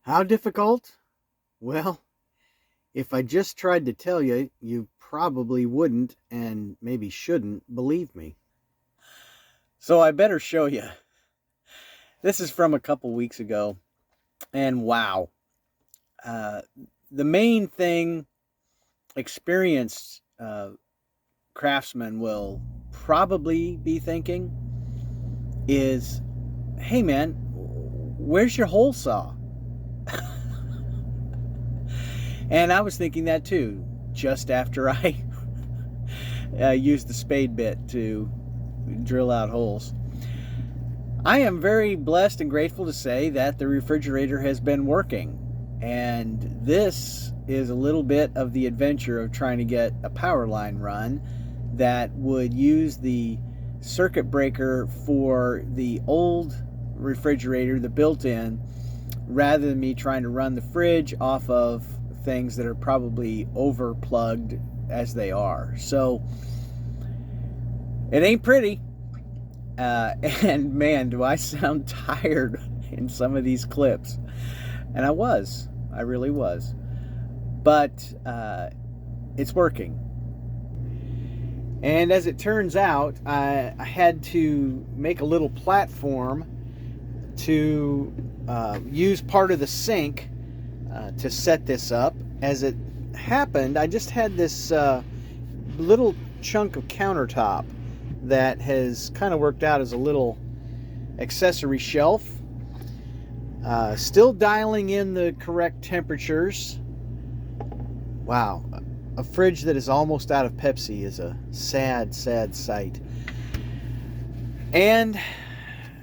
How difficult? Well, if I just tried to tell you, you probably wouldn't and maybe shouldn't believe me. So I better show you. This is from a couple weeks ago, and wow. Uh, the main thing experienced craftsmen will probably be thinking is, hey man, where's your hole saw? And I was thinking that too, just after I used the spade bit to drill out holes. I am very blessed and grateful to say that the refrigerator has been working. And this is a little bit of the adventure of trying to get a power line run that would use the circuit breaker for the old refrigerator, the built-in, rather than me trying to run the fridge off of things that are probably overplugged as they are. So it ain't pretty. And man, do I sound tired in some of these clips. And I really was. But it's working. And as it turns out, I had to make a little platform to use part of the sink to set this up. As it happened, I just had this little chunk of countertop that has kind of worked out as a little accessory shelf. Still dialing in the correct temperatures. Wow, a fridge that is almost out of Pepsi is a sad, sad sight. And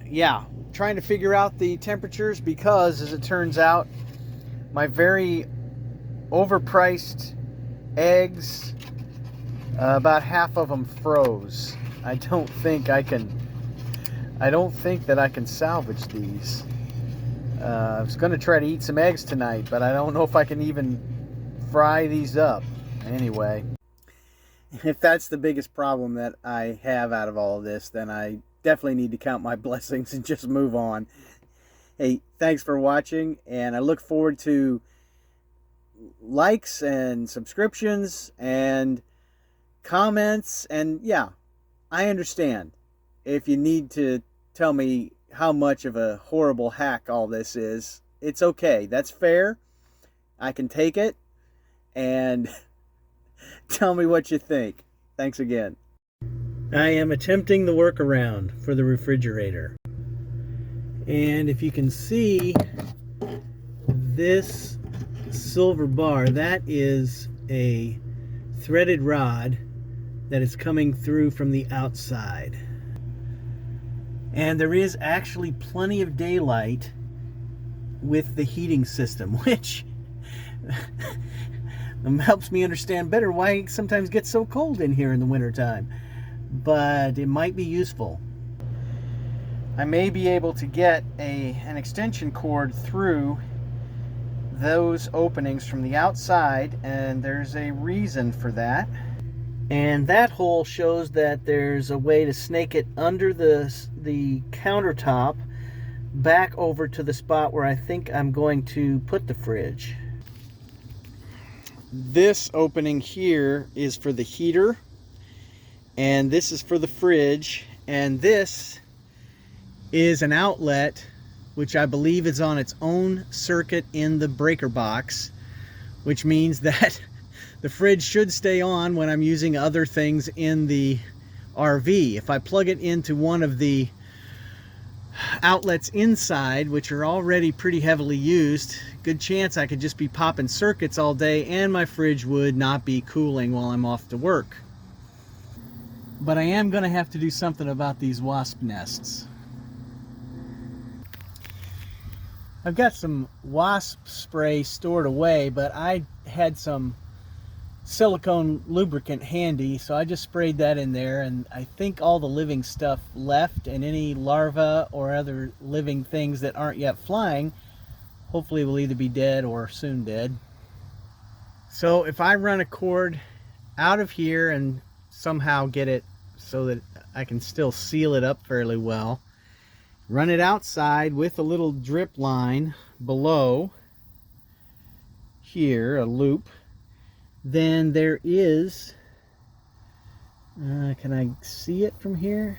yeah, trying to figure out the temperatures because, as it turns out, my very overpriced eggs, about half of them froze. I don't think that I can salvage these. I was going to try to eat some eggs tonight, but I don't know if I can even fry these up. Anyway, if that's the biggest problem that I have out of all of this, then I definitely need to count my blessings and just move on. Hey, thanks for watching, and I look forward to likes and subscriptions and comments. And yeah, I understand if you need to tell me how much of a horrible hack all this is. It's okay. That's fair. I can take it. And tell me what you think. Thanks again. I am attempting the workaround for the refrigerator. And if you can see this silver bar, that is a threaded rod that is coming through from the outside. And there is actually plenty of daylight with the heating system, which helps me understand better why it sometimes gets so cold in here in the wintertime. But it might be useful. I may be able to get an extension cord through those openings from the outside, and there's a reason for that. And that hole shows that there's a way to snake it under the countertop back over to the spot where I think I'm going to put the fridge. This opening here is for the heater, and this is for the fridge, and this is an outlet which I believe is on its own circuit in the breaker box, which means that the fridge should stay on when I'm using other things in the RV. If I plug it into one of the outlets inside, which are already pretty heavily used, good chance I could just be popping circuits all day and my fridge would not be cooling while I'm off to work. But I am going to have to do something about these wasp nests. I've got some wasp spray stored away, but I had some silicone lubricant handy, so I just sprayed that in there, and I think all the living stuff left, and any larvae or other living things that aren't yet flying hopefully will either be dead or soon dead. So if I run a cord out of here and somehow get it so that I can still seal it up fairly well, run it outside with a little drip line below, here, a loop, then there is, can I see it from here?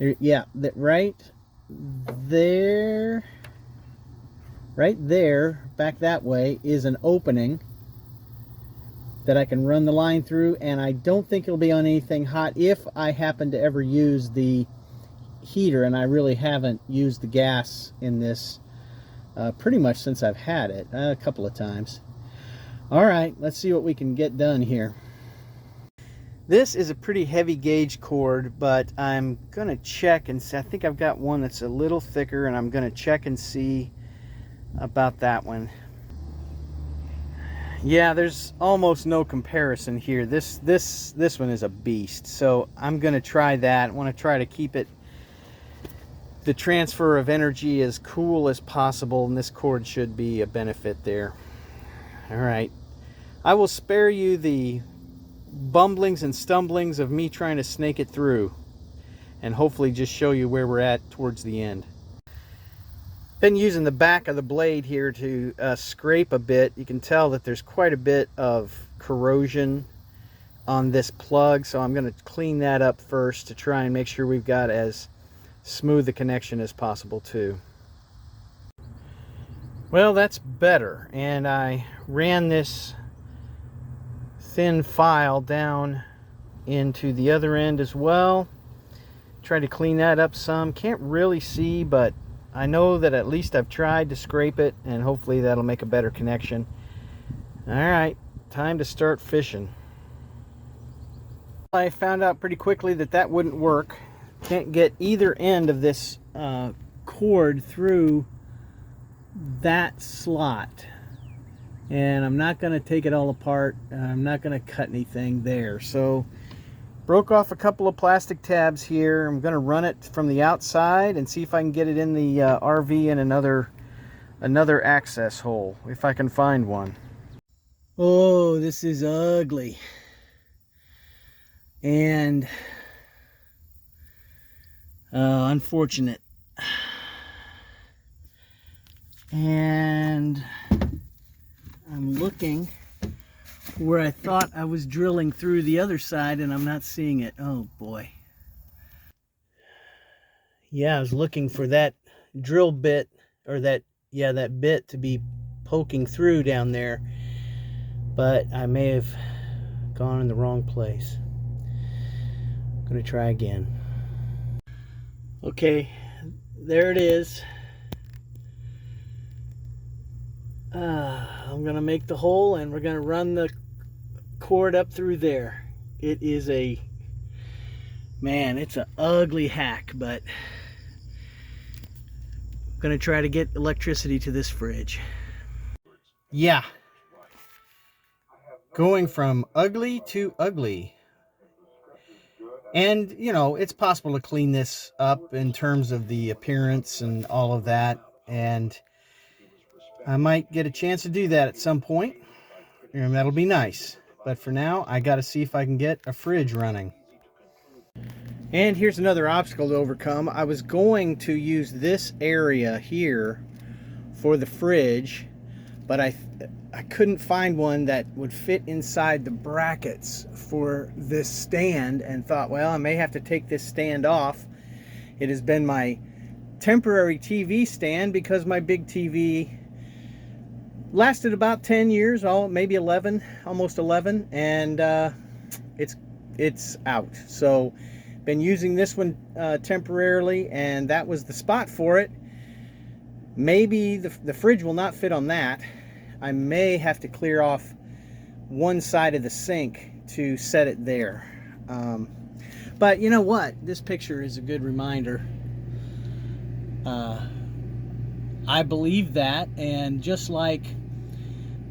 There, yeah, that right there, back that way, is an opening that I can run the line through, and I don't think it'll be on anything hot if I happen to ever use the heater, and I really haven't used the gas in this pretty much since I've had it, a couple of times. All right, let's see what we can get done here. This is a pretty heavy gauge cord, but I'm gonna check and see. I think I've got one that's a little thicker, and I'm gonna check and see about that one. Yeah, there's almost no comparison here. This one is a beast, so I'm gonna try that. I want to try to keep it, the transfer of energy, as cool as possible, and this cord should be a benefit there. All right, I will spare you the bumblings and stumblings of me trying to snake it through, and hopefully just show you where we're at towards the end. Been using the back of the blade here to scrape a bit. You can tell that there's quite a bit of corrosion on this plug, so I'm going to clean that up first to try and make sure we've got as smooth a connection as possible too. Well, that's better, and I ran this thin file down into the other end as well. Try to clean that up some. Can't really see, but I know that at least I've tried to scrape it, and hopefully that'll make a better connection. All right, time to start fishing. I found out pretty quickly that that wouldn't work. Can't get either end of this cord through that slot, and I'm not going to take it all apart. I'm not going to cut anything there, so broke off a couple of plastic tabs here. I'm going to run it from the outside and see if I can get it in the RV in another access hole, if I can find one. Oh, this is ugly. And unfortunate. And I'm looking where I thought I was drilling through the other side, and I'm not seeing it. Oh boy. Yeah, I was looking for that drill bit, or that bit to be poking through down there, but I may have gone in the wrong place. I'm gonna try again. Okay, there it is. I'm gonna make the hole, and we're gonna run the cord up through there. It is it's an ugly hack, but I'm gonna try to get electricity to this fridge. Yeah, going from ugly to ugly. And you know, it's possible to clean this up in terms of the appearance and all of that, and I might get a chance to do that at some point, and that'll be nice. But for now, I got to see if I can get a fridge running. And here's another obstacle to overcome. I was going to use this area here for the fridge, but I couldn't find one that would fit inside the brackets for this stand, and thought, well, I may have to take this stand off. It has been my temporary TV stand because my big TV lasted about 10 years, maybe 11, almost 11, and it's out. So been using this one temporarily, and that was the spot for it. Maybe the fridge will not fit on that. I may have to clear off one side of the sink to set it there. But you know what? This picture is a good reminder. I believe that, and just like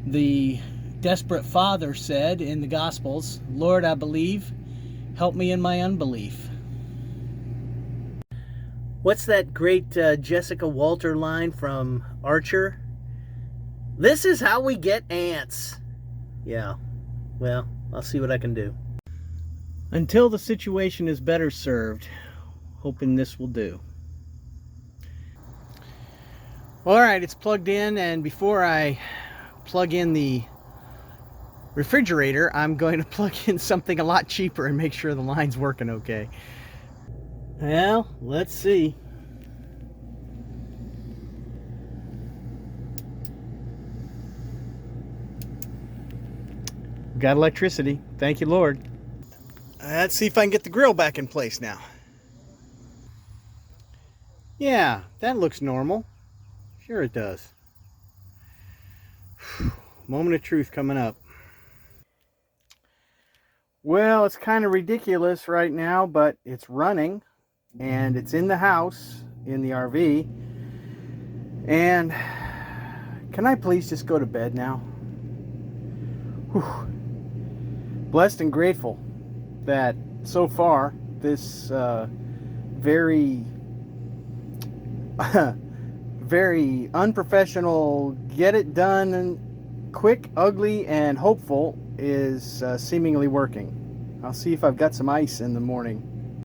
the desperate father said in the Gospels, Lord, I believe, help me in my unbelief. What's that great Jessica Walter line from Archer? This is how we get ants. Yeah, well, I'll see what I can do. Until the situation is better served, hoping this will do. All right, it's plugged in, and before I plug in the refrigerator, I'm going to plug in something a lot cheaper and make sure the line's working okay. Well, let's see. We got electricity. Thank you, Lord. Let's see if I can get the grill back in place now. Yeah, that looks normal. Sure it does. Moment of truth coming up. Well, it's kind of ridiculous right now, but it's running and it's in the house, in the RV. And can I please just go to bed now? Whew. Blessed and grateful that so far this very very unprofessional, get it done and quick, ugly, and hopeful is seemingly working. I'll see if I've got some ice in the morning.